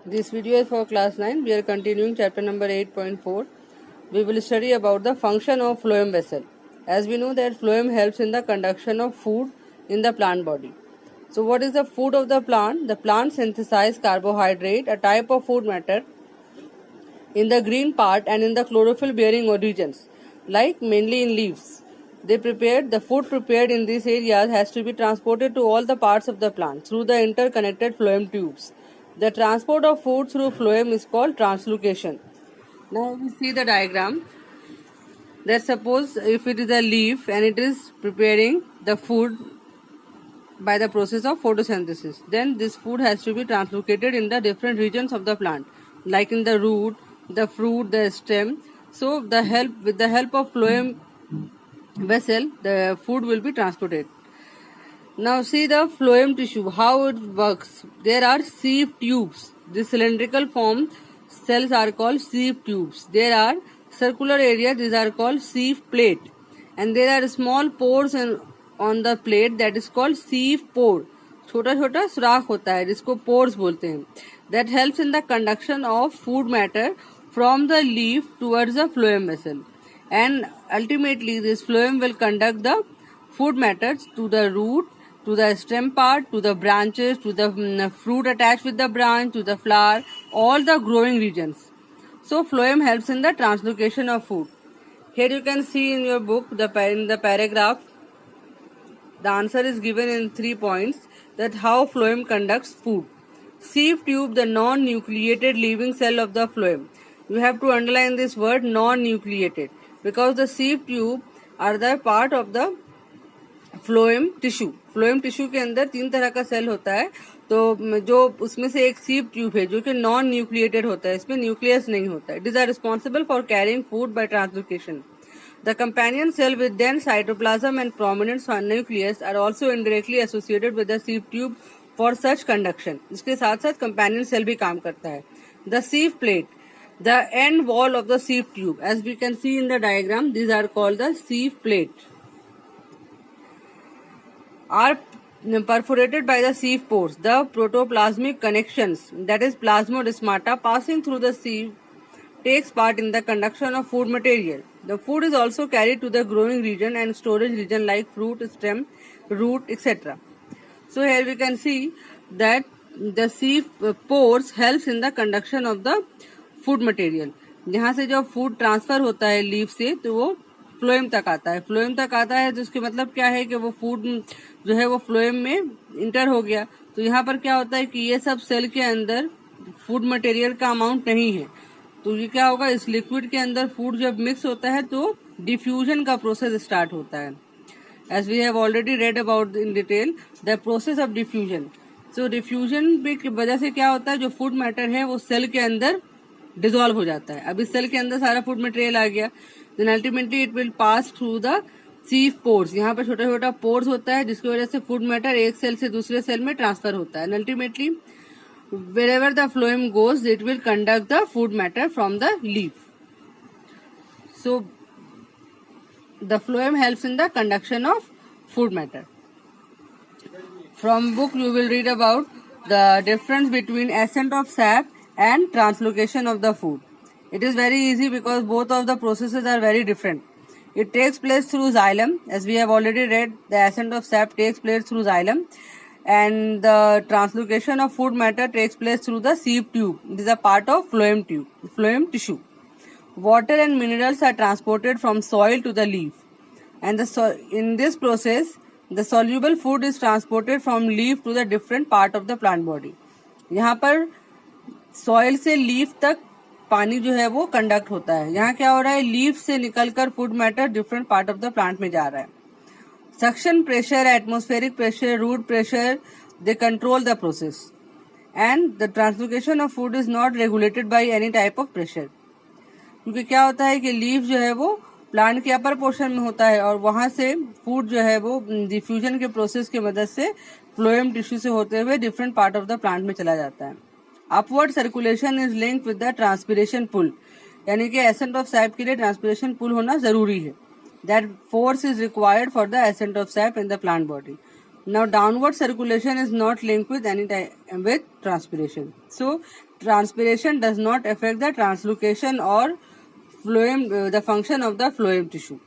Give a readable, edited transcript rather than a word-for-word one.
This video is for class 9. We are continuing chapter number 8.4. We will study about the function of phloem vessel. As we know that phloem helps in the conduction of food in the plant body. So what is the food of the plant? The plant synthesize carbohydrate, a type of food matter, in the green part and in the chlorophyll bearing regions, like mainly in leaves. The food prepared in these areas has to be transported to all the parts of the plant through the interconnected phloem tubes. The transport of food through phloem is called translocation. Now we see the diagram. Let's suppose if it is a leaf and it is preparing the food by the process of photosynthesis, then this food has to be translocated in the different regions of the plant, like in the root, the fruit, the stem. So with the help of phloem vessel, the food will be transported. Now see the phloem tissue, how it works. There are sieve tubes. The cylindrical form cells are called sieve tubes. There are circular areas, these are called sieve plate. And there are small pores on the plate, that is called sieve pore. छोटा छोटा सुराख होता है जिसको pores बोलते हैं. That helps in the conduction of food matter from the leaf towards the phloem vessel. And ultimately this phloem will conduct the food matters to the root, to the stem part, to the branches, to the fruit attached with the branch, to the flower, all the growing regions. So phloem helps in the translocation of food. Here you can see in your book, in the paragraph, the answer is given in 3 points, that how phloem conducts food. Sieve tube, the non-nucleated living cell of the phloem. You have to underline this word non-nucleated, because the sieve tube are the part of the phloem tissue. Phloem tissue के अंदर 3 तरह का cell होता है, तो जो उसमें से एक सीव ट्यूब है जो कि नॉन न्यूक्लिएटेड होता है, इसमें न्यूक्लियस नहीं होता है. It is are responsible for carrying food by translocation. The companion cell with then cytoplasm and prominent nucleus are also indirectly associated with the sieve tube for such conduction. इसके साथ साथ companion cell भी काम करता है. The sieve plate, the end wall of the sieve tube, as we can see in the diagram, these are called the sieve plate, are perforated by the sieve pores. The protoplasmic connections, that is plasmodesmata, passing through the sieve takes part in the conduction of food material. The food is also carried to the growing region and storage region like fruit, stem, root, etc. So here we can see that the sieve pores helps in the conduction of the food material. यहाँ से जो food transfer होता है leaf से, तो वो phloem तक आता है. फ्लोएम तक आता है तो उसके मतलब क्या है कि वो फूड जो है वो फ्लोएम में इंटर हो गया. तो यहाँ पर क्या होता है कि ये सब सेल के अंदर फूड मटेरियल का अमाउंट नहीं है, तो ये क्या होगा, इस लिक्विड के अंदर फूड जब मिक्स होता है तो डिफ्यूजन का प्रोसेस स्टार्ट होता है. As we have already read about in detail the process of diffusion. So diffusion की वजह से क्या होता है, जो फूड मैटर है वो सेल के अंदर डिजोल्व हो जाता है. अब इस सेल के अंदर सारा फूड मटेरियल आ गया, then ultimately it will pass through the sieve pores. यहाँ पर छोटा छोटा पोर्स होता है जिसकी वजह से फूड मैटर एक सेल से दूसरे सेल में ट्रांसफर होता है. Ultimately wherever the phloem goes, it will conduct the food matter from the leaf. So the phloem helps in the conduction of food matter. From book you will read about the difference between ascent of sap and translocation of the food. It is very easy because both of the processes are very different. It takes place through xylem, as we have already read. The ascent of sap takes place through xylem, and the translocation of food matter takes place through the sieve tube. It is a part of phloem tissue. Water and minerals are transported from soil to the leaf, and in this process the soluble food is transported from leaf to the different part of the plant body. यहाँ पर soil से leaf तक पानी जो है वो conduct होता है. यहाँ क्या हो रहा है, लीफ से निकलकर food matter different part of the plant में जा रहा है. Suction pressure, atmospheric pressure, root pressure, they control the process, and the translocation of food is not regulated by any type of pressure. क्योंकि क्या होता है कि लीफ जो है वो प्लांट के अपर पोर्शन में होता है और वहां से फूड जो है वो डिफ्यूजन के प्रोसेस की मदद से फ्लोएम टिश्यू से होते हुए different part of the plant में चला जाता है. Upward circulation is linked with the transpiration pull, यानी कि एसेंट ऑफ सैप के लिए ट्रांसपिरेशन पुल होना जरूरी है. That force is required for the ascent of SAP in the plant body. Now, downward circulation is not linked with with transpiration. So, transpiration does not affect the translocation or phloem, the function of the phloem tissue.